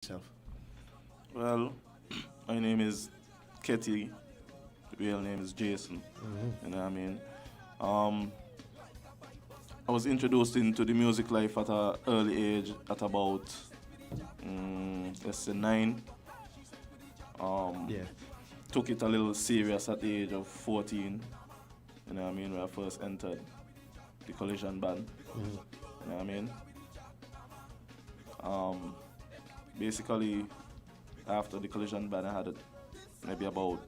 yourself. Well, my name is Ketty. Real name is Jason. You know what I mean? Um, I was introduced into the music life at an early age, at about, let's say 9. Um, Yeah. Took it a little serious at the age of 14. You know what I mean? When I first entered the collision band. You know what I mean? Um, Basically, after the collision band, I had maybe about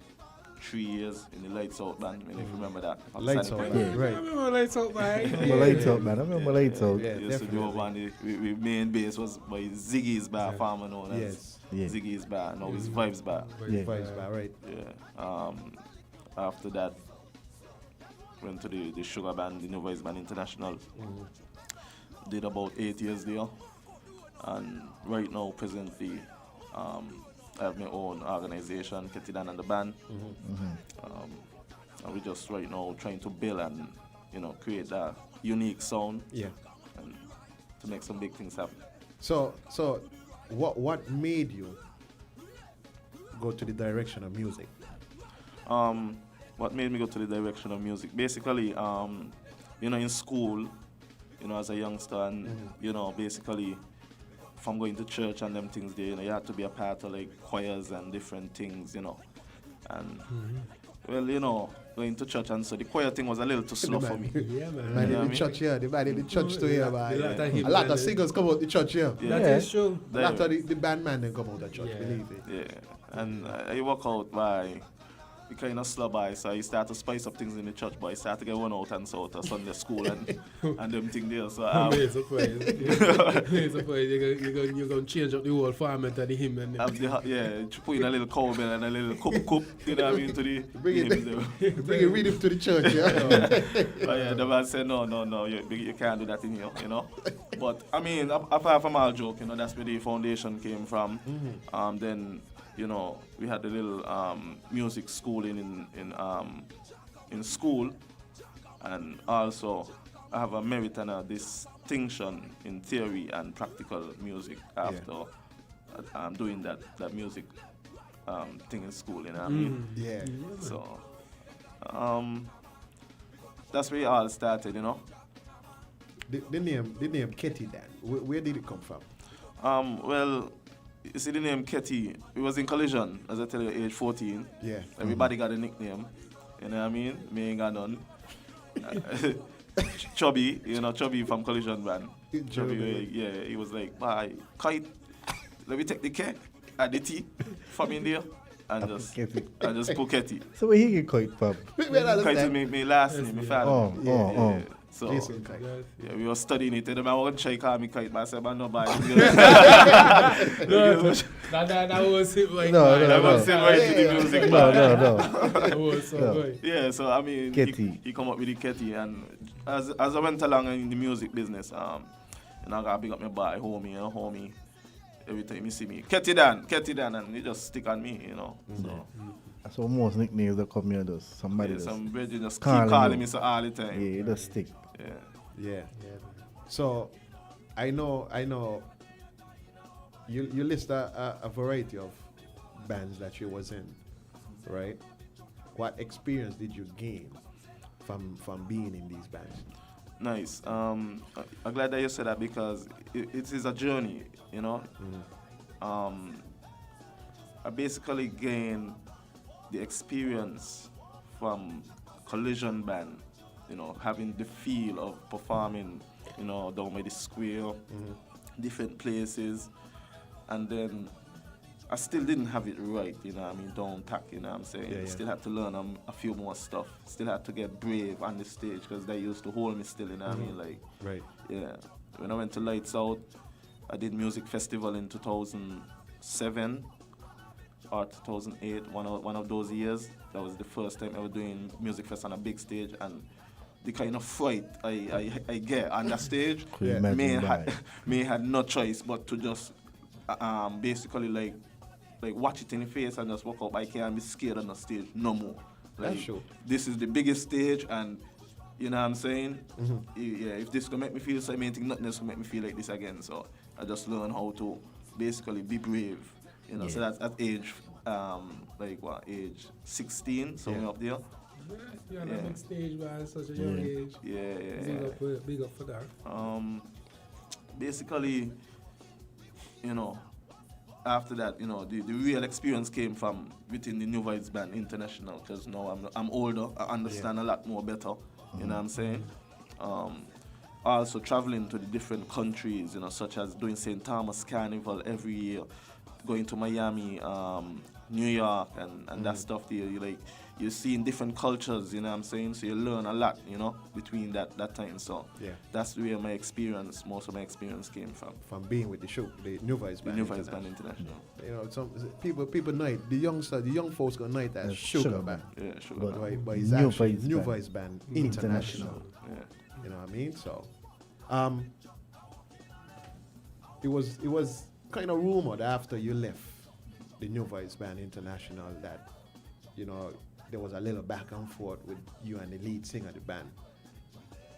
3 years in the Lights Out band. I mean, if you remember that. Lights Sunny Out Point. band, right. I remember Lights Out, man. I'm a light out, man. I remember lights out. Yeah, We used to do definitely. over on the main base was by Ziggy's bar, farmer known as Yes. Yeah. Ziggy's bar. Now it's Vibes bar. Yeah. Vibes bar, right. Yeah. After that, went to the Sugar Band, the New Voice Band International. Did about 8 years there. And right now, presently, I have my own organization, Ketidan and the Band. And we just right now trying to build and, create that unique sound Yeah. and to make some big things happen. So what made you go to the direction of music? What made me go to the direction of music? Basically, in school, as a youngster, and basically, from going to church and them things there, you had to be a part of like choirs and different things, and well, going to church, and so the choir thing was a little too slow for me. Yeah, man. Man Yeah, I in the mean- church here, the man in the church too here, man. The lot of A hymns lot and of the- singers come out the church here. Yeah. That Yeah. is true. A lot of the band man then come out the church, Yeah. believe it. Yeah, and I work out by the kind of slow by, so I start to spice up things in the church, but I start to get one out and so to Sunday school and them thing there. So I'm surprised. You're going to change up the whole format of the hymn and put in a little cowbell and a little cup, you know what I mean, to the Bring it- hymns there. Bring a rhythm to the church, yeah. But yeah, the man said, no, you can't do that in here, But, I mean, apart from all joke, that's where the foundation came from. Then, we had a little music schooling in school. And also, I have a merit and a distinction in theory and practical music after doing that music thing in school, you know what I mean? Yeah. So, that's where it all started, The name Ketty Dan, where did it come from? Well, you see the name Ketty, it was in collision, as I tell you, age 14. Yeah. Everybody got a nickname, you know what I mean? Me ain't got none. Chubby, Chubby from Collision Band. Chubby, yeah, he was like, bye, kite, let me take the K and the T from India and just put Ketty. So where he get quite from? Kite is my last name, my father. Oh. So, Jason Kite. yeah, we were studying it, and the man was trying to call me Kite, but I said, man, no, bye. That was it, like, No, man. no, I no. was still right to the music, No, man. no. That was so No. good. Yeah, so I mean, Ketty. he come up with the Ketty, and as I went along in the music business, I got big up my boy, homie. Every time you see me, Ketty Dan, and he just stick on me, So So most nicknames that come here does. Somebody yeah, does. some brethren just keep Calling calling you. me so all the time. Yeah, it does stick. Yeah. Yeah. So, I know. You list a variety of bands that you was in, right? What experience did you gain from being in these bands? Nice. I'm glad that you said that because it is a journey, I basically gained the experience from collision band, having the feel of performing, down by the square, different places, and then I still didn't have it right, down tack, what I'm saying. Yeah, yeah. Still had to learn a few more stuff. Still had to get brave on the stage because they used to hold me still, what I mean, like. Right. Yeah, when I went to Lights Out, I did music festival in 2007 or 2008, one of those years. That was the first time I was doing music fest on a big stage, and the kind of fright I get on that stage, Could you Yeah. imagine me had no choice but to just basically like watch it in the face and just walk up. I can't be scared on the stage no more. Like, That's true. this is the biggest stage, and you know what I'm saying? Yeah, if this gonna make me feel so, I think nothing else gonna make me feel like this again. So I just learn how to basically be brave. You know, so Yeah. that's at age, age 16, something Yeah. up there. You're on Yeah. a big stage, man, such a young Yeah. age. Yeah. Big up for that. Basically, you know, after that, you know, the real experience came from within the New Vibes Band International, because now I'm older, I understand a lot more better, you know what I'm saying? Also traveling to the different countries, you know, such as doing St. Thomas Carnival every year, going to Miami, New York, and that stuff there. You're seeing different cultures, you know what I'm saying? So you learn a lot, you know, between that time. So Yeah. that's where most of my experience came from. Being with the show, the New Vibes The Band. New Vibes Band International. You know, some people know it. The young folks gonna know it as As Sugar Sugar Band. Yeah, sure. But- But it's New actually Vibes New Band. Vibes Band International. Yeah. You know what I mean? So, it was kind of rumored after you left the New Vibes Band International that, you know, there was a little back and forth with you and the lead singer of the band.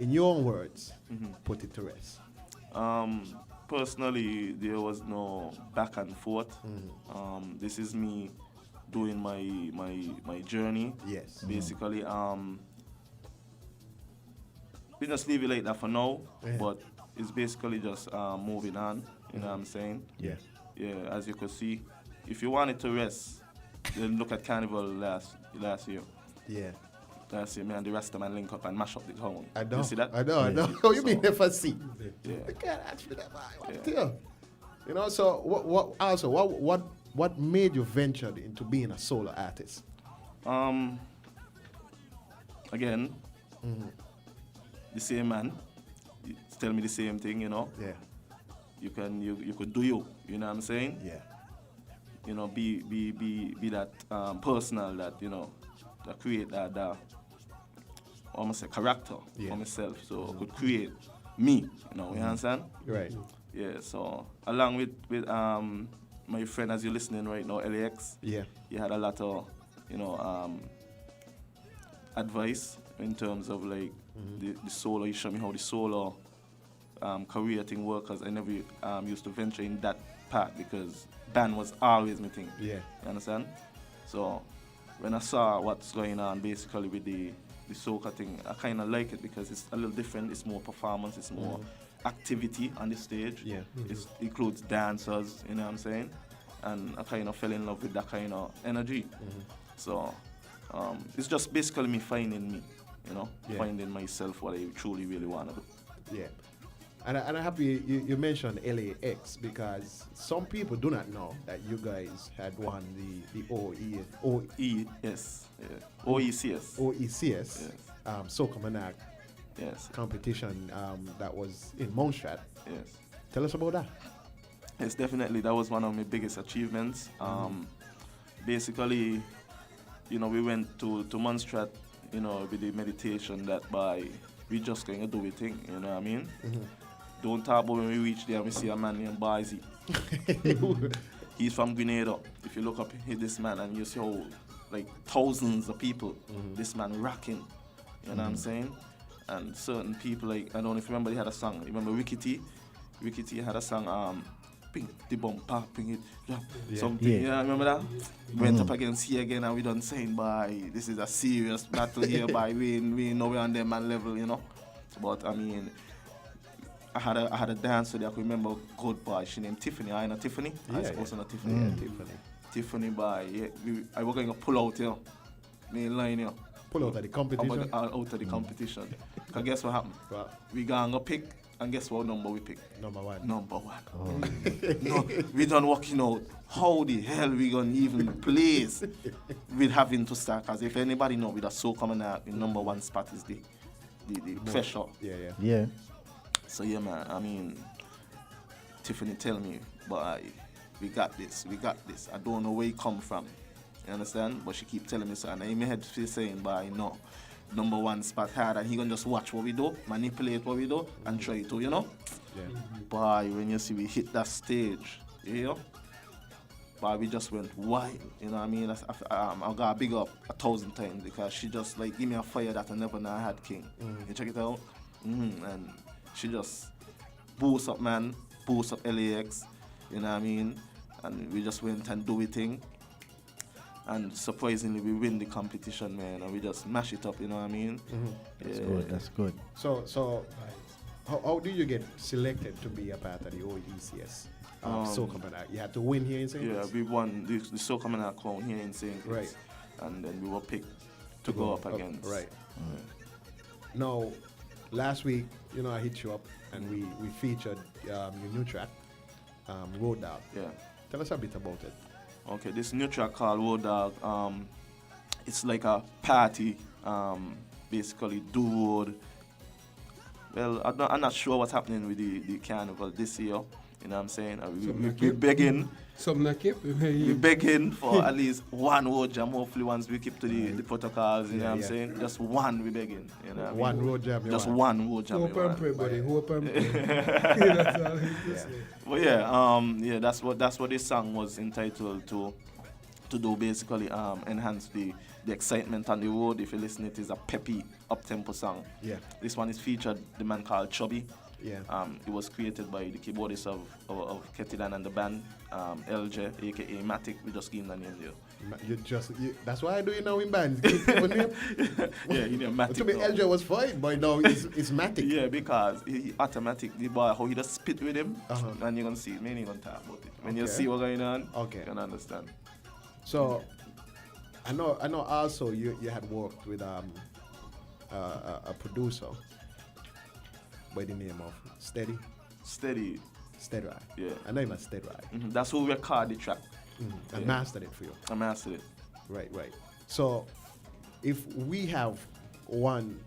In your own words, put it to rest. Personally, there was no back and forth. This is me doing my journey. Yes. Basically, we just leave it like that for now. Yeah. But it's basically just moving on. You know what I'm saying? Yeah. Yeah. As you could see, if you wanted to rest, then look at Carnival last year. Yeah. Last year, me and the rest of man link up and mash up the town. I know. You see that? I know. Oh, you mean So- FSC? Yeah. I can't ask for that. Yeah. Yeah. You know, so what made you venture into being a solo artist? Again, the same man. You tell me the same thing, you know. Yeah. You could do you know what I'm saying? Yeah. You know, be that personal that, you know, that create that almost a character Yeah. for myself. So I could create me, you know, you understand? Right. Yeah, so along with my friend, as you're listening right now, LAX, Yeah. he had a lot of, you know, advice in terms of like the solo. He showed me how the solo career thing works, because I never used to venture in that part because band was always my thing. Yeah. You understand? So when I saw what's going on basically with the soca thing, I kind of like it because it's a little different. It's more performance. It's more activity on the stage. Yeah. It includes dancers, you know what I'm saying? And I kind of fell in love with that kind of energy. So it's just basically me finding me, you know, Yeah. finding myself, what I truly really want to do. Yeah. And I'm happy you mentioned LAX because some people do not know that you guys had won the OECS. OECS Soca Monarch Yes. competition that was in Montserrat. Yes. Tell us about that. Yes, definitely. That was one of my biggest achievements. Basically, you know, we went to Montserrat, you know, with the meditation that we just going to do a thing, you know what I mean? Don't talk about when we reach there and we see a man named Bazi. He's from Grenada. If you look up at this man and you see how, like, thousands of people, this man rocking, you know what I'm saying? And certain people, like, I don't know if you remember, they had a song. You remember Ricky T? Ricky T had a song, ping the bumper, ping it, yeah. Something, Yeah. you know, remember that? Went up against here again and we done saying, "Bye, this is a serious battle here, bye, we know we're on them man level, you know." But, I mean, I had a dancer that I could remember, good boy, she named Tiffany. I know Tiffany? I suppose I know Tiffany. Yeah, Tiffany. Tiffany, by, yeah, I was going to pull out, you know, main line, you know. Pull out of the competition. Out of the competition. Because guess what happened? Well, We going to pick, and guess what number we pick? number one. Number one. No, we done working out how the hell we gonna even place with having to start. Because if anybody know with a so coming out, the number one spot is the pressure. Yeah, yeah. Yeah. So yeah, man. I mean, Tiffany tell me, but we got this. I don't know where it come from. You understand? But she keep telling me so, and in my head she's saying, but no, number one spot hard, and he gonna just watch what we do, manipulate what we do, and try to, you know. Yeah. Boy, when you see we hit that stage, you know, boy, we just went wild. You know what I mean? I got big up 1,000 times because she just like give me a fire that I never know I had, King. You check it out, and she just boost up, man, boost up LAX. you know what I mean? And we just went and do it thing. And surprisingly, we win the competition, man, and we just mash it up, you know what I mean? That's good. That's good. So how do you get selected to be a part of the OECS? Soca Monarch? You had to win here in St. Yeah, we won the Soca Monarch crown here in St. Kitts. Right. And then we were picked to go up against. Right. Now, last week, I hit you up and we featured your new track, Road Dog. Yeah. Tell us a bit about it. Okay, this new track called Road Dog, it's like a party, basically do road. Well, I'm not sure what's happening with the carnival this year, you know what I'm saying? We begging. We begging for at least one road jam. Hopefully, once we keep to the protocols, you know what I'm saying? Just one we begging. You know one road jam. Just one road jam. Hope and pray, buddy. Hope and pray. That's all I have to say. But yeah, that's what this song was entitled to do, basically enhance the excitement on the road. If you listen, it is a peppy, up-tempo song. Yeah. This one is featured the man called Chubby. Yeah. It was created by the keyboardist of Ketidan and the band, LJ, aka Matic. We just give him the name there. That's why I do it now in bands. Give people name. Yeah, he named Matic. To me, LJ was fine, but now it's Matic. Yeah, because he automatic, the boy, how he just spit with him, and you're gonna see it. Man, you're gonna talk about it. When you see what's going on, you can understand. So, I know. Also, you had worked with a producer by the name of Steady. Steady. Steady Ride. Yeah. I know him as Steady Ride. Mm-hmm. That's who recorded the track. Mm-hmm. And mastered it for you. I mastered it. Right. So, if we have one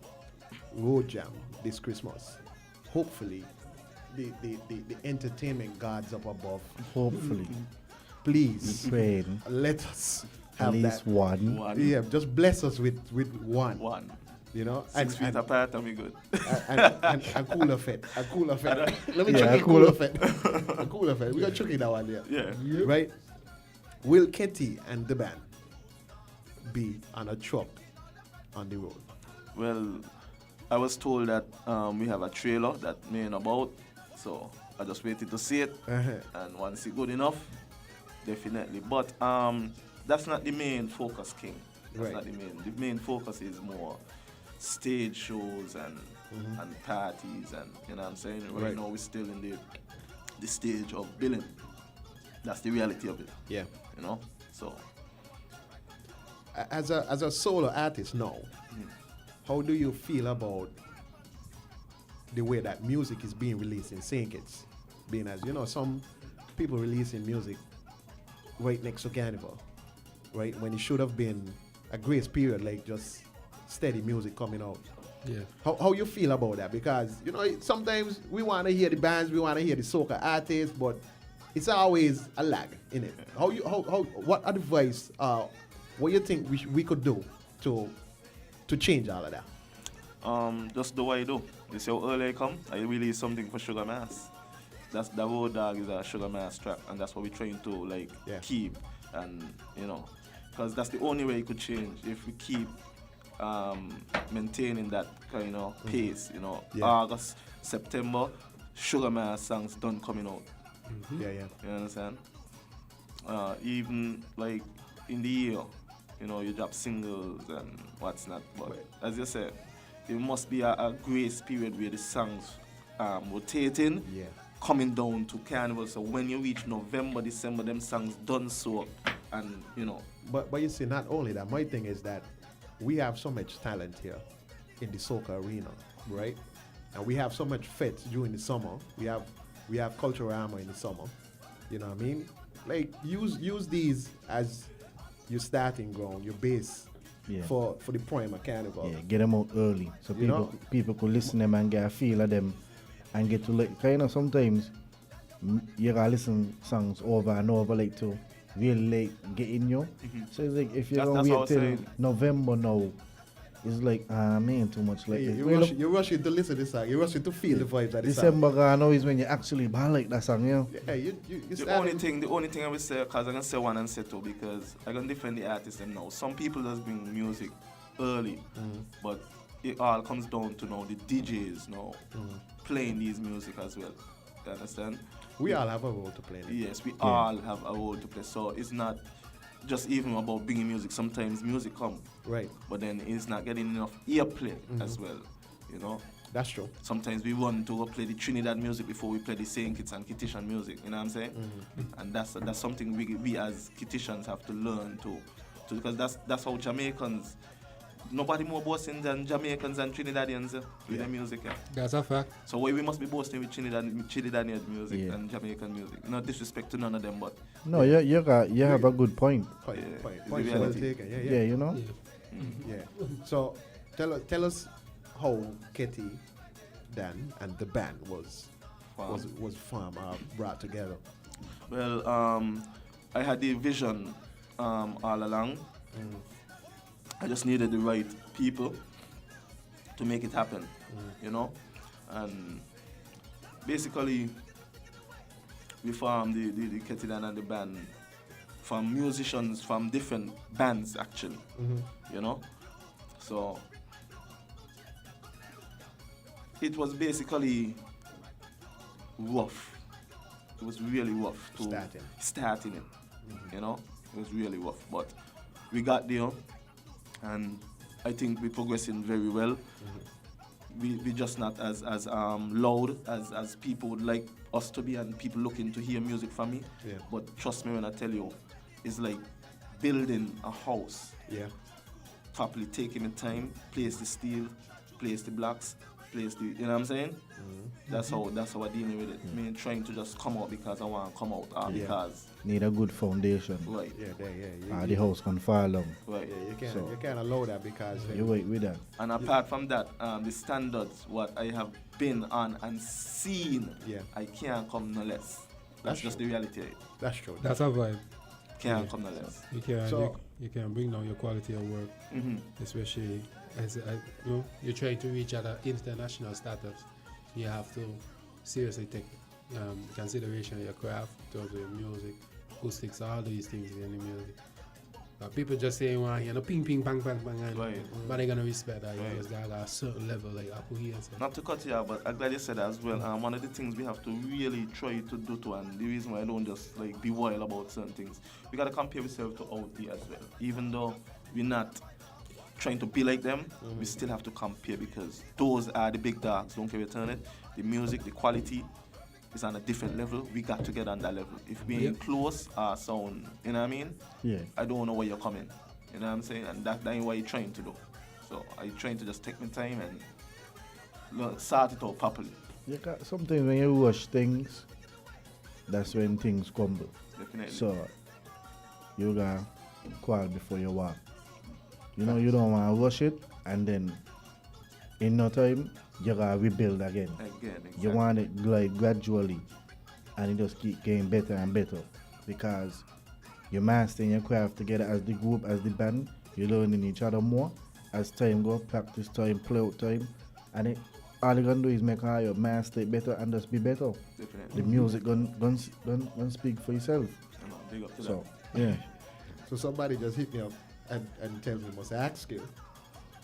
road jam this Christmas, hopefully, the entertainment gods up above, Hopefully. please Praying. let us At have least that. one. Yeah, just bless us with one. One. 6 feet apart and we good. and cooler fit. A cooler fit. Let me Yeah, check a it. cooler- Cooler fit. A cooler fit. We got Chucky that one there. Yeah. Right? Will Ketty and the band be on a truck on the road? Well, I was told that we have a trailer that me ain't about, so I just waited to see it. And once it's good enough, definitely. But that's not the main focus, King. That's not the main. The main focus is more stage shows and parties, and you know what I'm saying. Right now we're still in the stage of billing. That's the reality of it. Yeah. You know. So as a solo artist now, how do you feel about the way that music is being released in St. Kitts? Being as some people releasing music right next to Carnival, right, when it should have been a grace period, like just steady music coming out. Yeah. How you feel about that? Because sometimes we want to hear the bands, we want to hear the soca artists, but it's always a lag in it. What advice? What you think we could do to change all of that? Just do what I do. You see how early I come, I release something for Sugar Mass. That's the Road Dog is a Sugar Mass track, and that's what we're trying to keep, and because that's the only way it could change if we keep maintaining that kind of pace. August, September, Sugar Mass songs done coming out. Yeah. You understand? Even like in the year, you drop singles and what's not. But as you said, there must be a grace period where the songs rotating, coming down to Carnival. So when you reach November, December, them songs done so, and But you see, not only that, my thing is that we have so much talent here in the soca arena, right? And we have so much fete during the summer. We have cultural armor in the summer. You know what I mean? Like use these as your starting ground, your base for the Primer Carnival. Yeah, get them out early so people could listen to them and get a feel of them and get to sometimes you gotta listen songs over and over to really get in you. So it's like if you're gonna wait till November now, it's like man, too much you rush it to listen to the song, you rush it to feel the vibes of the December song. now is when you actually like that song, Yeah, you the only thing I will say, because I'm gonna say one and say two, because I'm gonna defend the artists them now. Some people just bring music early, but it all comes down to now the DJs now playing these music as well. You understand? We all have a role to play in it. Yes, we all have a role to play. So it's not just even about bringing music. Sometimes music come, Right. but then it's not getting enough earplay as well. You know. That's true. Sometimes we want to play the Trinidad music before we play the Saint Kitts and Kittitian music. You know what I'm saying? And that's something we as Kittitians have to learn to because that's how Jamaicans. Nobody more boasting than Jamaicans and Trinidadians with their music. Yeah. That's a fact. So we must be boasting with Trinidadian music and Jamaican music. No disrespect to none of them, but No, you have a good point. Point Yeah, well it's the reality. taken. Yeah, you know. Yeah. Yeah. So tell us how Ketty, Dan, and the band was formed, brought together. well, I had the vision all along. I just needed the right people to make it happen, you know. And basically, we formed the Ketty Dan and the band from musicians from different bands, actually, you know. So it was basically rough. It was really rough to starting it, you know. It was really rough, but we got there, and I think we're progressing very well. We just not as loud as people would like us to be, and people looking to hear music from me. Yeah. But trust me when I tell you, it's like building a house. Yeah. Properly taking the time, place the steel, place the blocks, place the, you know what I'm saying? That's how we're dealing with it. Me ain't trying to just come out because I want to come out, or because Need a good foundation. right, The house can fall down. right. You can't allow that because You wait with that. And apart from that, the standards what I have been on and seen, Yeah. I can't come no less. That's That's just true. the reality. that's true. That's a vibe. Can't come no less. You can So- you can bring down your quality of work, especially as you're trying to reach at an international status. You have to seriously take consideration of your craft, in terms of your music, acoustics, all these things in the music. People just say, well, you know, ping, ping, bang, bang, bang, and, Right. but they're gonna respect that. You Right. just got a certain level, like Apple here. So. Not to cut you out, but I'm glad you said that as well. One of the things we have to really try to do to, and the reason why I don't just like be wild about certain things, we gotta compare ourselves to out there as well. Even though we're not trying to be like them, we still have to compare because those are the big dogs. Don't get me turn it. The music, the quality is on a different level. We got to get on that level. If we ain't close our sound, you know what I mean? Yeah. I don't know where you're coming. You know what I'm saying? And that ain't what you're trying to do. So I'm trying to just take my time and sort it out properly. Sometimes when you rush things, that's when things crumble. Definitely. So you gotta crawl before you walk. You know, you don't want to rush it, and then in no time you gotta rebuild again. Exactly. You want it like gradually, and it just keep getting better and better because you're mastering your craft together as the group, as the band. You're learning each other more as time go, practice time, play out time, and all you gonna do is make all your master it better and just be better. Definitely. The music gonna speak for itself. Big up to So yeah. So somebody just hit me up and tells me, must ask you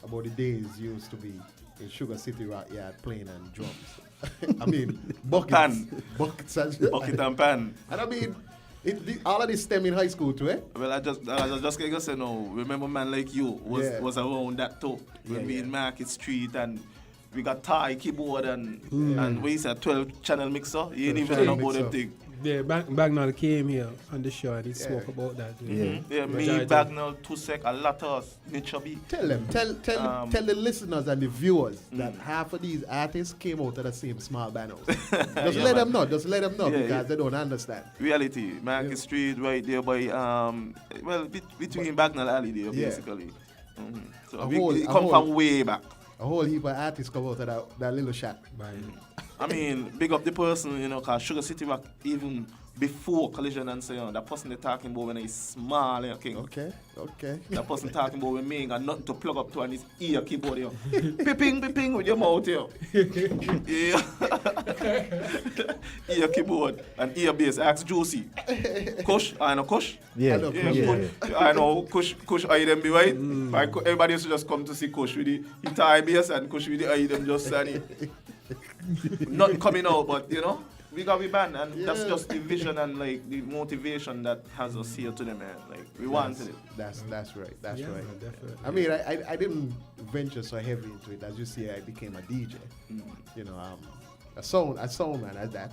about the days you used to be in Sugar City Rock Yard playing on drums. I mean, buckets. Pan. Buckets and that. Bucket and pan. And I mean, all of this stem in high school too, eh? Well, I just gonna say no. Remember, man like you was around that too. When we in Market Street and we got Thai keyboard and we used a 12 channel mixer. You ain't even know about them thing. Yeah, Bagnall came here on the show and he spoke about that. Yeah, me, Bagnall, Tusek, a lot of us, Nichoby. Tell them, tell the listeners and the viewers that half of these artists came out of the same small band house. Just let them know because they don't understand. Reality, Market Street, right there by between Bagnall Alley there, basically. So we come from way back. A whole heap of artists come out of that little shack. I mean, big up the person, you know, because Sugar City Rock, even before Collision and so on, that person they're talking about when he's small, you know, king. Okay. That person talking about when me ain't got nothing to plug up to and his ear keyboard, you know. Ping with your mouth, you know. Yeah. Ear keyboard and ear bass. Ask Juicy. Kush, I know Kush. Yeah. I know Kush item be right. Everybody used to just come to see Kush with the Thai bass and Kush with the item just and nothing coming out, but you know, we got we band, and that's Yeah. just the vision and like the motivation that has us here today, man. Like we wanted it. That's right. That's Yeah, right. man, definitely. I mean, I didn't venture so heavy into it. As you see, I became a DJ. You know, a sound man at that.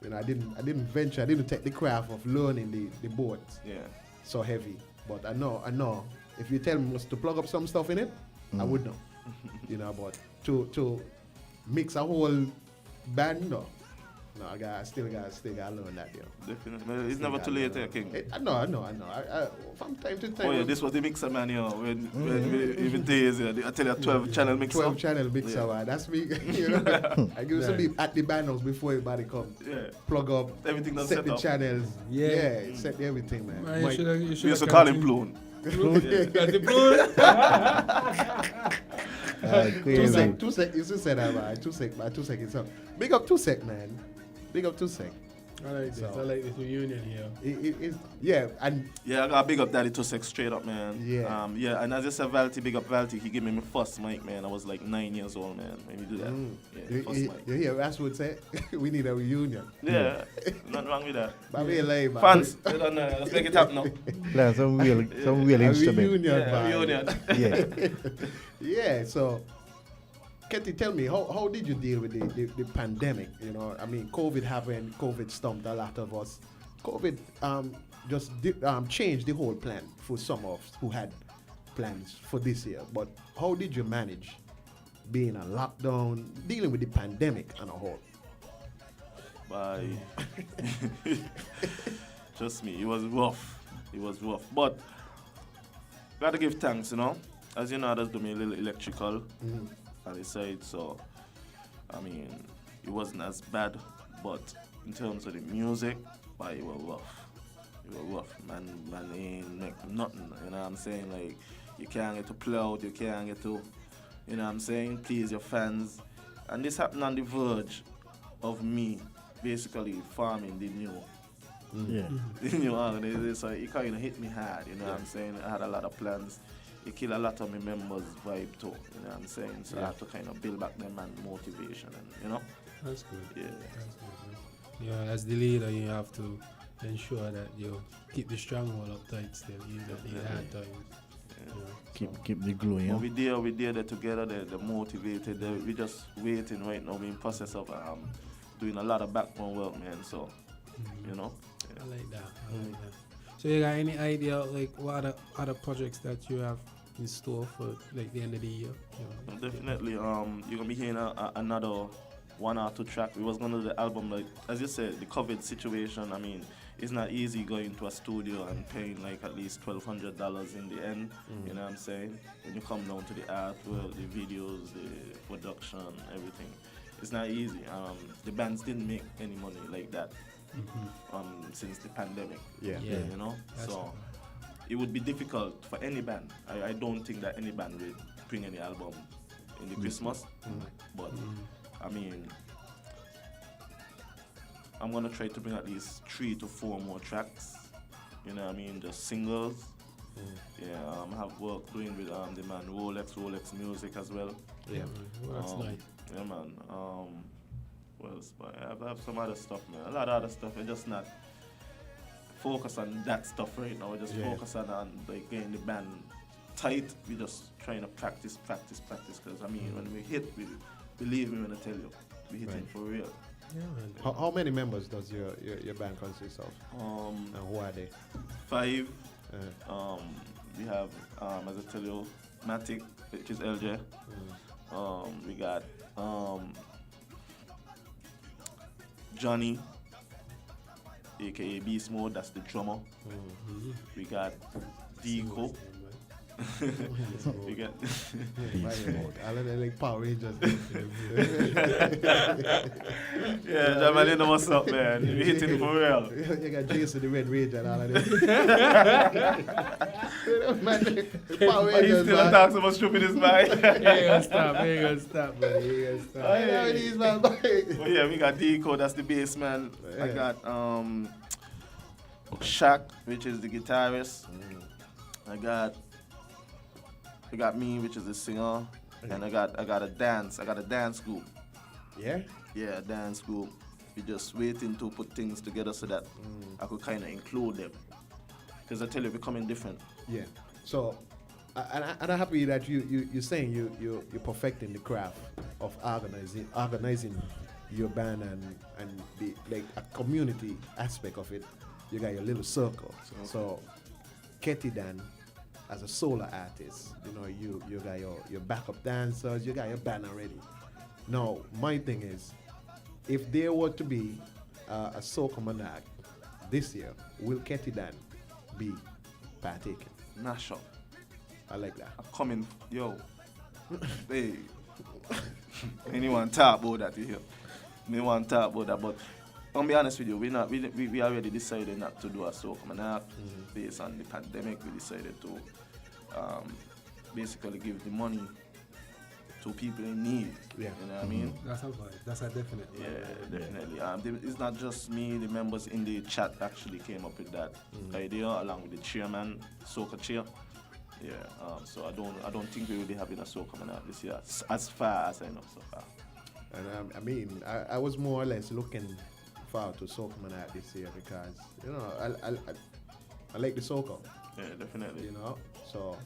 You know, I didn't venture. I didn't take the craft of learning the board Yeah. so heavy. But I know. If you tell me to plug up some stuff in it, I would know. You know, but to mix a whole band, no, I still got to learn that, yo. Definitely. But it's never too late, King. I know. I from time to time. Oh yeah, this was the mixer, man, yo. When even days, I tell you, 12 channel mixer. 12 channel mixer, Yeah. man. That's me. You know, I used to be at the band house before everybody come. Yeah. Plug up, Everything done set set the up. channels. Yeah. Set everything, man. Man, Mike- you We should used to call him Plune. Got the balloon. Crazy. Two sec. You should say that, man. Two sec is up. Big up 2 Sec, man. Big up 2 Sec. I like this. I like this reunion here. Yeah, and Yeah, I got big up Daddy 26 straight up, man. Yeah. Yeah, and as I said, Valty, big up Valty. He gave me my first mic, man. I was like 9 years old, man, when you do that. Yeah, first mic. you hear that's what say. We need a reunion. Yeah, nothing wrong with that. But we lame, man. Fans, they don't know. Let's make it happen now. Play some real A instrument. reunion, Yeah, man. reunion. Yeah. Yeah, so Ketty, tell me, how did you deal with the pandemic? You know, I mean, COVID happened, COVID stumped a lot of us. COVID changed the whole plan for some of us who had plans for this year. But how did you manage being a lockdown, dealing with the pandemic on a whole? Bye. Trust me, it was rough. It was rough. But gotta give thanks, you know. As you know, I just do me a little electrical on the side, so I mean it wasn't as bad, but in terms of the music, but it was rough. It was rough. Man ain't make nothing, you know what I'm saying? Like you can't get to play out, you can't get to, you know what I'm saying, please your fans. And this happened on the verge of me basically farming the new Yeah. the new organization. So it kind of hit me hard, you know what I'm saying? I had a lot of plans. It killed a lot of my members' vibe too, you know what I'm saying? So I have to kind of build back them and motivation, and you know? That's good. Yeah. That's good, man. Yeah, as the leader, you have to ensure that you keep the stronghold up tight still, even in the hard times. Yeah. You know, Keep the glow, yeah. But we there together, they're motivated. We just waiting right now. We're in process of doing a lot of background work, man. So, you know. I like that. I like that. So you got any idea like what other projects that you have in store for like the end of the year? You know? Definitely. You're gonna be hearing another 1 or 2 track. We was gonna do the album, like as you said, the COVID situation. I mean, it's not easy going to a studio and paying like at least $1,200 in the end. You know what I'm saying? When you come down to the artwork, the videos, the production, everything, it's not easy. The bands didn't make any money like that since the pandemic. Yeah. Yeah. You know, That's so it would be difficult for any band. I don't think that any band will bring any album in the Christmas, but I mean, I'm gonna try to bring at least 3 to 4 more tracks. You know what I mean? Just singles. Yeah, I have work doing with the man Rolex Music as well. Yeah. Well, that's nice. Yeah, man. What else? But I have some other stuff, man. A lot of other stuff. I just not focus on that stuff right now. We just focus on like getting the band tight. We just trying to practice. Because I mean, when we hit, believe me when I tell you, we hit it for real. Yeah, man. How many members does your band consist of? And who are they? 5. We have, as I tell you, Matic, which is LJ. We got Johnny, aka Beast Mode, that's the drummer. We got Deco. We got I like Power Rangers. yeah, Jamal, you know what's up, man. We hitting for real. You got Jason the Red Ranger and all of them. Man, Power But he Rangers, still man. talks about stupid man. You ain't gonna stop, buddy. You ain't gonna stop. I know it is, man. But yeah, we got Deco, that's the bass man. I Yeah. got Shaq, which is the guitarist. I got me, which is the singer, and I got a dance group. Yeah? Yeah, a dance group. We're just waiting to put things together so that I could kind of include them. Because I tell you, we're becoming different. Yeah. So, and I'm happy that you're saying you're perfecting the craft of organizing your band and the like a community aspect of it. You got your little circle. So, Ketty Dan, as a solo artist, you know, you got your backup dancers, you got your band already. Now, my thing is, if there were to be a soca monarch this year, will Ketty Dan be partaking? Nash up. I like that. I'm coming, yo. Hey. Anyone talk about that here? Anyone talk about that, but I'll be honest with you, we already decided not to do a soca monarch based on the pandemic. We decided to basically give the money to people in need. Yeah. You know what I mean? That's a vibe. That's a definite. Yeah, definitely. It's not just me. The members in the chat actually came up with that idea along with the chairman, Soca Chair. Yeah. So I don't think we will be having a Soca monarch this year, as far as I know so far. And I mean, I was more or less looking forward to Soca monarch this year because you know I like the soca. Yeah, definitely. You know, so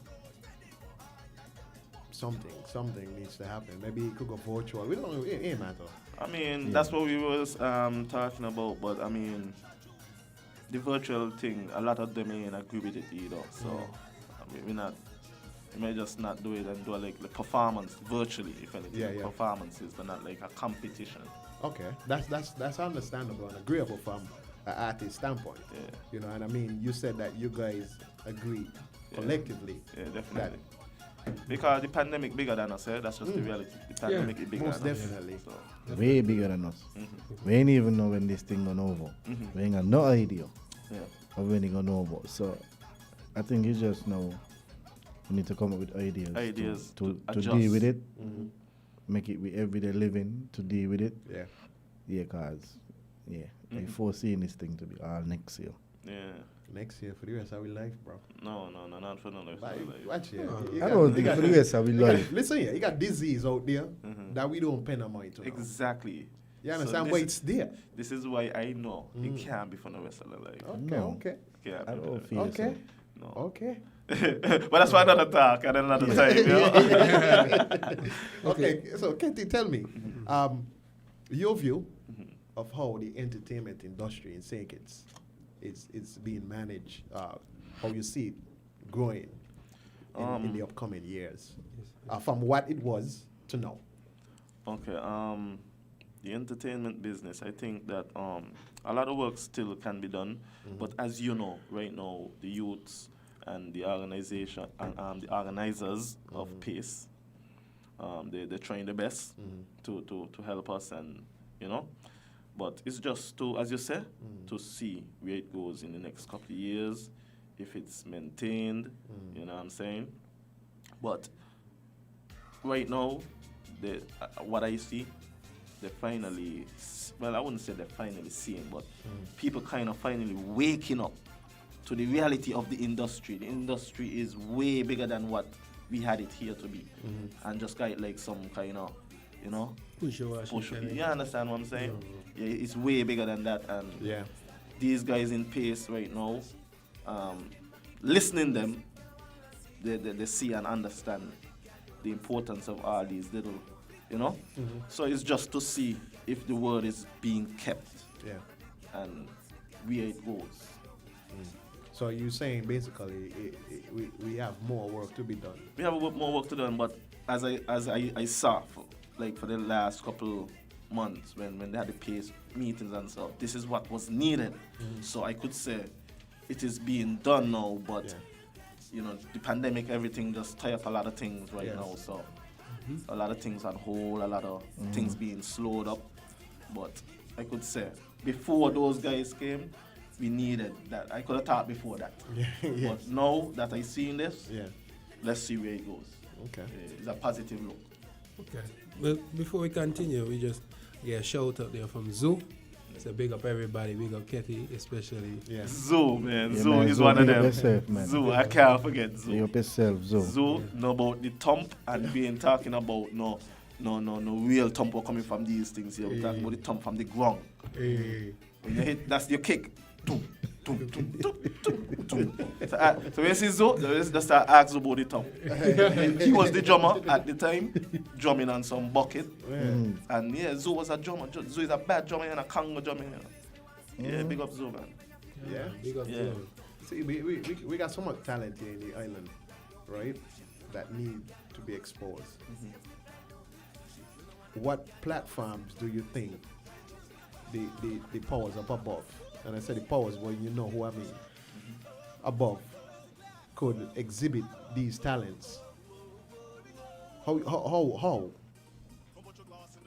something needs to happen. Maybe it could go virtual. We don't know. It ain't matter. I mean, that's what we was talking about. But I mean, the virtual thing, a lot of them ain't agree with it either. So I mean, we may just not do it and do like the performance virtually, if anything. Yeah. Performances, but not like a competition. Okay, that's understandable and agreeable from an artist standpoint. Yeah. You know, and I mean, you said that you guys agreed collectively. Yeah, definitely. Because the pandemic bigger than us, eh? That's just the reality. The pandemic is bigger most than us. definitely. So. Way bigger than us. We ain't even know when this thing gonna over. We ain't got no idea of when it gonna over. So I think it's just now we need to come up with ideas to deal with it. Make it with everyday living to deal with it. Yeah. Yeah, cause I foreseeing this thing to be all next year. Yeah. Next year for the rest of our life, bro. No, not for no life. Watch here. I don't think for the rest of our life. Listen here, you got disease out there that we don't pay no money to. Exactly. You understand? But it's there. This is why I know it can't be for the rest of the life. Okay. Can't I be don't for feel Okay. so. No. Okay. But that's for another talk and another time. You know? Okay. So, Kenty, tell me, your view of how the entertainment industry in St. Kitts it's being managed, how you see it growing in the upcoming years, from what it was to now. Okay. The entertainment business, I think that a lot of work still can be done, but as you know, right now the youths and the organization and the organizers of PACE, they're trying their best to help us, and you know. But it's just to, as you said, to see where it goes in the next couple of years, if it's maintained, you know what I'm saying? But right now, what I see, they're finally, well, I wouldn't say they're finally seeing, but people kind of finally waking up to the reality of the industry. The industry is way bigger than what we had it here to be. And just got like some kind of, you know, push. You understand what I'm saying? Yeah, it's way bigger than that. And these guys in PACE right now, listening them, they see and understand the importance of all these little, you know? So it's just to see if the word is being kept and where it goes. So you're saying basically we have more work to be done. We have more work to do, but as I saw for the last couple months when they had the PACE meetings and stuff, this is what was needed. So I could say it is being done now, but you know, the pandemic, everything just tie up a lot of things right now. So a lot of things on hold, a lot of things being slowed up. But I could say before those guys came, we needed that. I could have thought before that. But now that I seen this, let's see where it goes. Okay. It's a positive look. Okay. Well, before we continue, we just get a shout out there from Zoo. So big up everybody, big up Ketty especially. Zoo, man. Yeah, Zoo man, is Zoo, one of big up them. yourself, man. Zoo, I can't forget Zoo. Big up yourself, Zoo. Zoo, know about the thump, and we ain't talking about no real thump coming from these things here. We're talking about the thump from the ground. Hey. When you hit, that's your kick. Tum, tum, tum, tum, tum, tum. So when you see Zo, just start ask about the top. He was the drummer at the time, drumming on some bucket. And yeah, Zo was a drummer. Zo is a bad drummer and a Congo drummer. Yeah, big up Zo, man. Yeah. Big up Yeah. Zo. See, we got so much talent here in the island, right? That need to be exposed. What platforms do you think the powers up above, and I say the powers, well, you know who I mean, above, could exhibit these talents? How?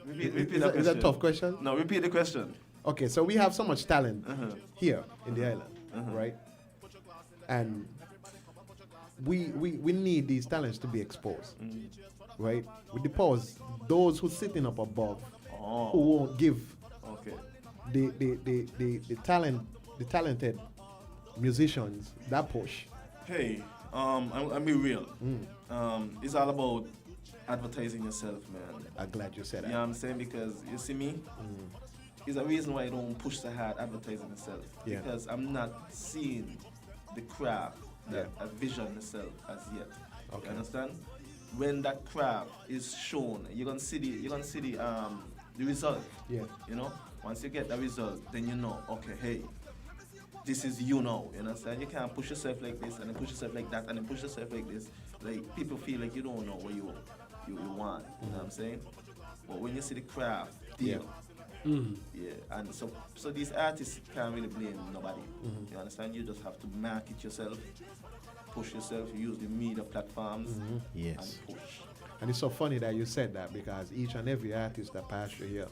Repeat Is that that a question. tough question? No, repeat the question. Okay, so we have so much talent here in the island, right? And we need these talents to be exposed, right? With the powers, those who sitting up above, who won't give Okay. the talented musicians that push. Hey, I'm be real. It's all about advertising yourself, man. I'm glad you said You that. know what I'm saying? Because you see me, it's a reason why I don't push so hard advertising myself. Yeah. Because I'm not seeing the craft that I vision myself as yet. Okay. You understand? When that craft is shown, you're gonna see the result. Yeah. You know? Once you get the result, then you know, okay, hey, this is you now. You understand? You can't push yourself like this and then push yourself like that and then push yourself like this. Like people feel like you don't know what you want. You know what I'm saying? But when you see the craft, deal. Yeah, and so these artists can't really blame nobody. You understand? You just have to market yourself, push yourself, use the media platforms, Yes. and push. And it's so funny that you said that, because each and every artist that passed through here,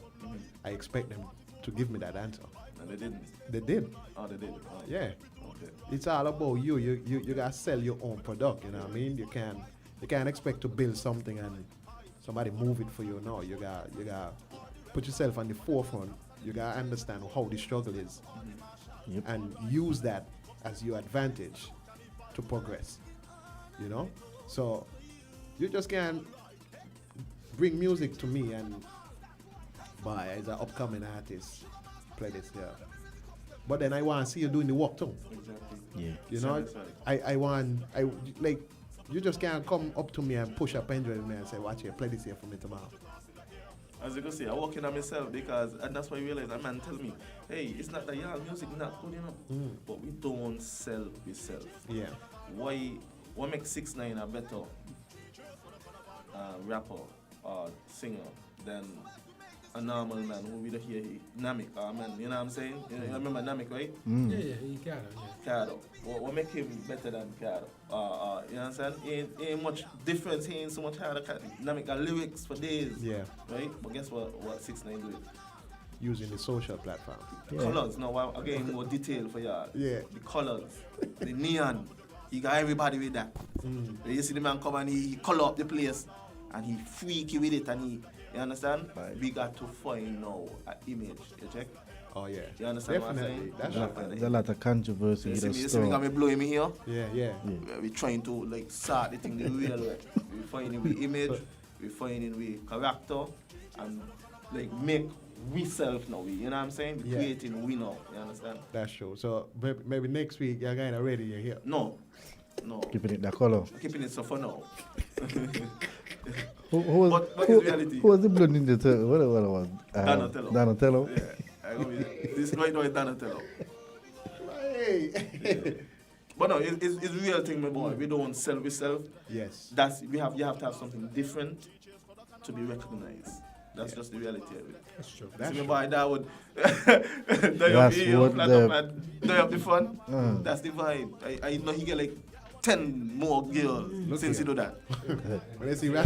I expect them to give me that answer. And they didn't. They did. Oh, they did. Oh, Yeah. Okay. It's all about you. You gotta sell your own product. You know what I mean? You can't expect to build something and somebody move it for you. No, you gotta put yourself on the forefront. You gotta understand how the struggle is, Yep. and use that as your advantage to progress. You know, so you just can't bring music to me and buy as an upcoming artist, play this here. But then I want to see you doing the work too. Exactly. Yeah. You know, Sorry. I like, you just can't come up to me and push a pen drive in me and say, watch here, play this here for me tomorrow. As you can see, I working on myself because, and that's why I realize a man tell me, hey, it's not that y'all music not good enough, but we don't sell ourselves. Yeah. Why make 6ix9ine a better rapper or singer than a normal man who we don't hear Namik, man, you know what I'm saying? You remember Namik, right? Yeah, he got it. Cardo. What make him better than Cardo? You know what I'm saying? Ain't much difference, he ain't so much harder. Namik got lyrics for days. Yeah. Right? But guess what 6ix9ine do? Using the social platform. The colors, now again more detail for y'all. Yeah. The colors, the neon. He got everybody with that. When you see the man come and he color up the place and he freaky with it and he, you understand? Right. We got to find now an image, you check? Oh yeah. You understand Definitely. what I'm That's saying? right. There's a lot of controversy You in see the me, you see me got me store. blowing me here? Yeah. We're trying to like start the thing the real way. We finding we image, we finding we character and like make we self now, you know what I'm saying? Yeah. Creating we now, you understand? That's true. So maybe next week you're kind of ready. You're here. No. Keeping it that color. Keeping it so for now. Who was What is reality? who was the blood ninja turtle? What it was? Donatello. Donatello. Yeah, I go with this right now is Donatello. Hey. But no, it's real thing, my boy. We don't sell ourselves. Yes. You have to have something different to be recognized. That's just the reality of it. That's true. That's See me true. boy, that would That's what die up the fun. That's the vibe. I know he get like 10 more girls since he do that. When I see rap,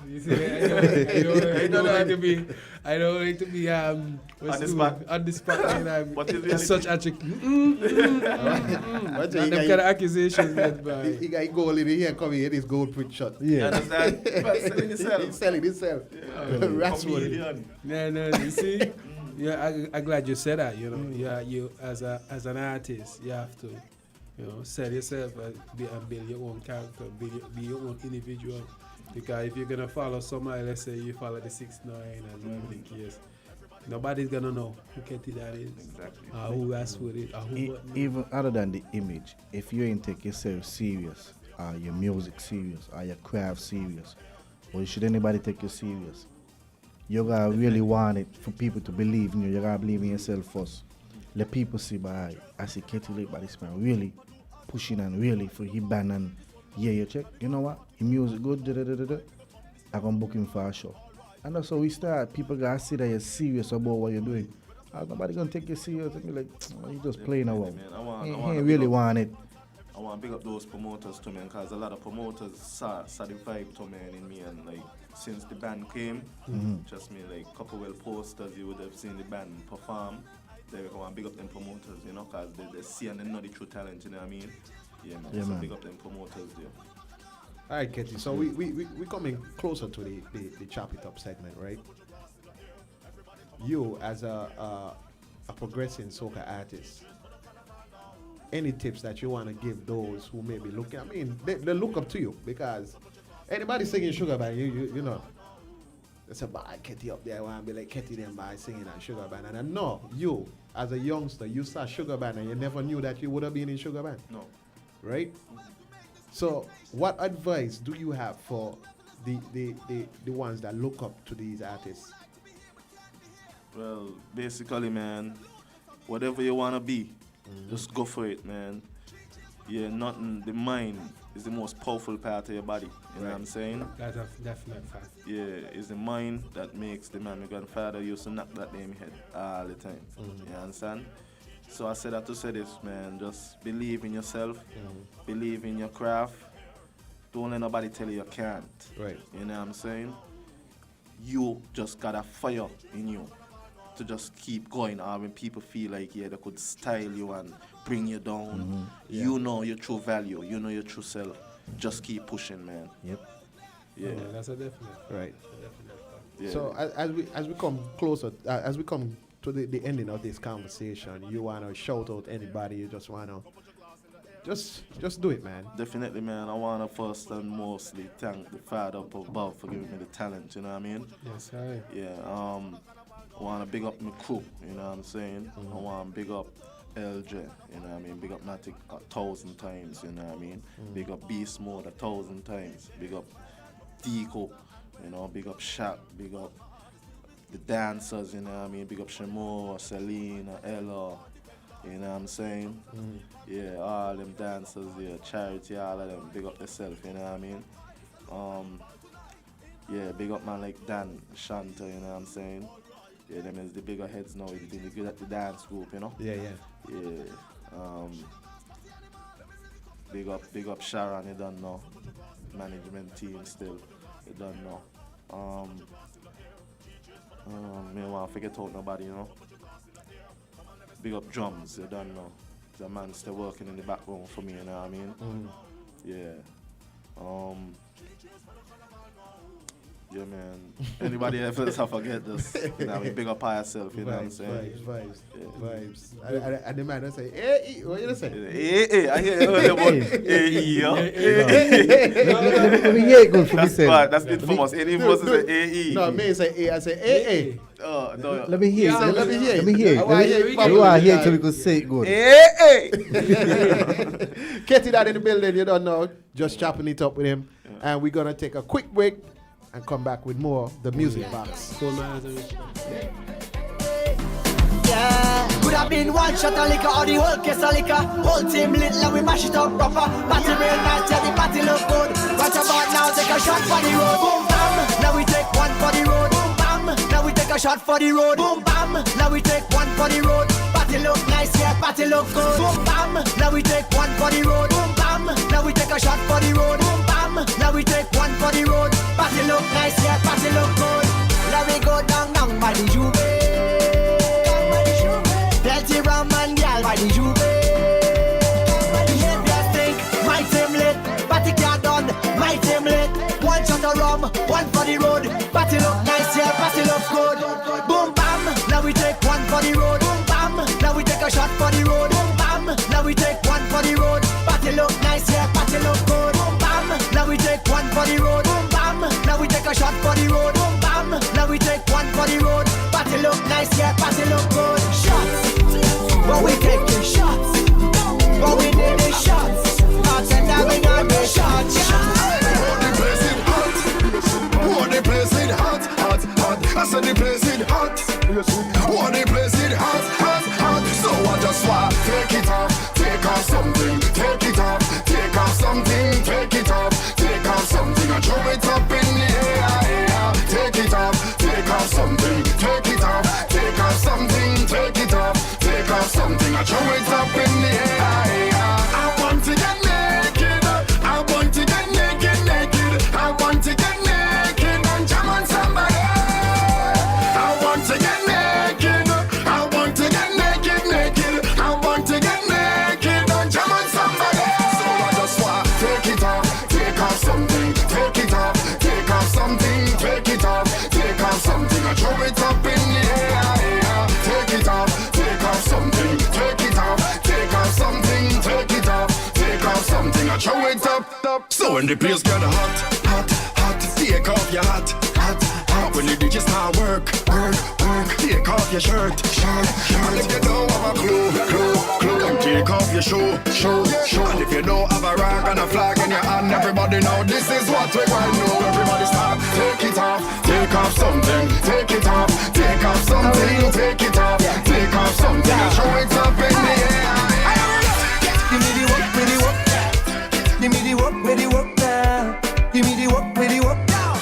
You see, I don't like to be On the spot. on the spot. You know, What is that's such reality? watch them it, kind of accusations made by. he got gold in here, come here, this gold print shot. You Yeah. understand? But selling He's yourself. selling himself. Ratswood. Comedian. No, you see, I'm glad you said that. You know, you as an artist, you have to, sell yourself and build your own character, be your own individual. Because if you're gonna follow somebody, let's say you follow the 6ix9ine and whatever the case, Nobody's gonna know who Ketty that is, Exactly. who asked with it, or who. Even other than the image, if you ain't take yourself serious, your music serious, or your craft serious, or should anybody take you serious? You gotta really want it for people to believe in you. You gotta believe in yourself first. Let people see, by I see Ketty like by this man really pushing and really for his band and yeah, you check. You know what? His music good. I can book him for a show. And that's how we start. People gotta see that you're serious about what you're doing. Nobody gonna take you serious and be like, oh, you just playing around. He ain't really want it. I want to big up those promoters to me, because a lot of promoters saw the vibe to me and in me, and like since the band came, just me like couple well posters, you would have seen the band perform. They want to big up them promoters, you know, because they see and they know the true talent, you know what I mean? Yeah, man. Yeah, so man. big up them promoters there. All right, Ketty. So we coming closer to the chop it up segment, right? You as a progressing soca artist, any tips that you want to give those who may be looking? I mean, they look up to you, because anybody singing Sugar Band, you know, they say, "Bah, Ketty up there, I want to be like Ketty them by singing on Sugar Band." And I know you as a youngster, you saw Sugar Band and you never knew that you would have been in Sugar Band, No. right? So, what advice do you have for the ones that look up to these artists? Well, basically, man, whatever you want to be, just go for it, man. Yeah, nothing. The mind is the most powerful part of your body. You know what I'm saying? That's a definite fact. Yeah, it's the mind that makes the man. My grandfather used to knock that name head all the time. You understand? So I said that to say this, man. Just believe in yourself. Believe in your craft. Don't let nobody tell you can't. Right. You know what I'm saying? You just got a fire in you to just keep going. Or when people feel like, yeah, they could style you and bring you down, you know your true value. You know your true self. Just keep pushing, man. Yep. Yeah. Yeah, that's a definite. Right. A definite fact. Yeah. So as we come closer, as we come to the ending of this conversation, you wanna shout out anybody? You just wanna just do it, man. Definitely, man. I want to first and mostly thank the Father up above for giving me the talent, you know what I mean? Yes, sir. Yeah, I want to big up my crew, you know what I'm saying? I want to big up LJ, you know what I mean? Big up Matic 1,000 times, you know what I mean? Big up Beast Mode 1,000 times. Big up Deco, you know, big up Shaq, big up the dancers, you know what I mean? Big up Shamo, Selena, Ella, you know what I'm saying? Yeah, all them dancers, yeah, Charity, all of them, big up yourself, you know what I mean? Yeah, big up man like Dan, Shanta, you know what I'm saying? Yeah, them is the bigger heads now, he's been good at the dance group, you know? Yeah. Yeah. Big up Sharon, you don't know. Management team still, you don't know. Me don't want to forget out nobody, you know. Big up Drums, you don't know. The man still working in the background for me, you know what I mean? Yeah. Yeah, man. Anybody else I forget this? You know what I mean? Big up by yourself, you know what I'm saying? Vibes. And the man will say, "Hey, what you say?" Hey, I hear you about AE, Let me hear it good for That's myself. bad, that's infamous. Any of us say AE. No, me say A. I say Hey. Oh, no. Let me hear it. Let me hear it. Let me hear I wanna hear it it. properly, You are here guys. so we could say it good. Hey. Ketty that in the building, you don't know. Just chopping it up with him. And we're going to take a quick break and come back with more of the music box. Cool man as a rich man. Yeah, could have been one shot of liquor or the whole case of liquor. Whole team lit, like we mash it up proper. Party real nice, yeah, the party look good. What about now? Take a shot for the road. Boom bam, now we take one for the road. Boom bam, now we take a shot for the road. Boom bam, now we take one for the road. Party look nice, yeah, party look good. Boom bam, now we take one for the road. Boom bam, now we take a shot for the road. Boom bam, now we take one for the road. Party look nice, yeah, party look good. Now we go down by the Juve. Dirty rum and gal by the Juve. Behavior stink, my team lit. Party car done, my team lit. One shot of rum, one for the road. Party look nice, yeah, party look good. Boom bam, now we take one for the road. Boom bam, now we take a shot for the road. Boom bam, now we take one for the road. Party look nice, yeah, party look good. Boom bam, now we take one for the road. Boom bam, now we take a shot for the road. Boom bam, now we take one for the road. Party look nice, yeah. it up. So when the place get hot, take off your hat. When the DJ start work, take off your shirt. And if you don't have a clue, then take off your shoe. And if you don't have a rag and a flag in your hand, everybody know this is what we want to know. Everybody start, take it off, take off something, take it off, take off something, take it off, take off something, and show it up in the air. Give me the work, with the work. Give me the work, with the work now. Give me the work, with the work now.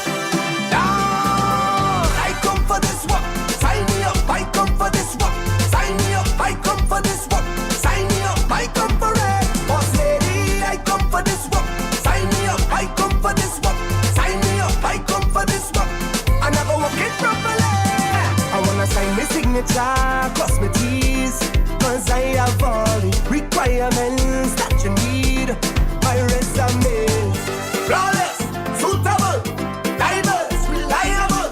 I come for this work. Sign me up. I come for this work. Sign me up. I come for this work. Sign me up. I come for it. Boss lady, I come for this work. Sign me up. I come for this work. Sign me up. I come for this work. I never work it properly. I wanna sign my signature, cross my T's, cause I have all the requirements that you need. My resume flawless, suitable, diverse, reliable.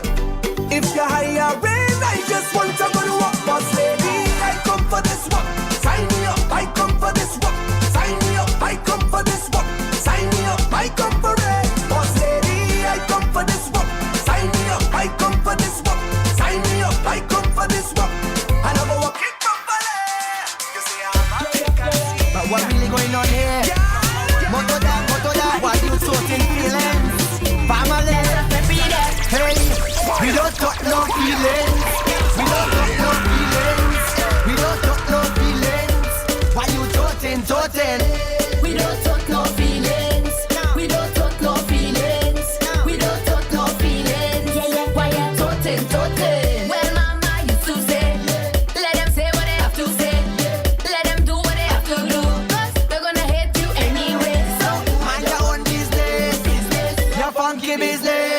If you're hiring, I just want to go to work. Boss lady, I come for this work. Sign me up, I come for this work. Sign me up, I come for this work. Sign me up, I come for it. Boss lady, I come for this work. Sign me up, I come for this work. Sign me up, I come for this work. I never work it properly. You see how but what really going on here? Moto da, what you sorting feelings? Family, hey, we don't talk no feelings. We don't talk no feelings. We don't talk no feelings. Why you toting? We don't talk no feelings. We don't talk no feelings. We don't talk no feelings. Yeah. Why you toting? Well, mama used to say, let them say what they have to say. Let them do what they have to do. 'Cause they're gonna hate you anyway. So mind your own business. Your funky business.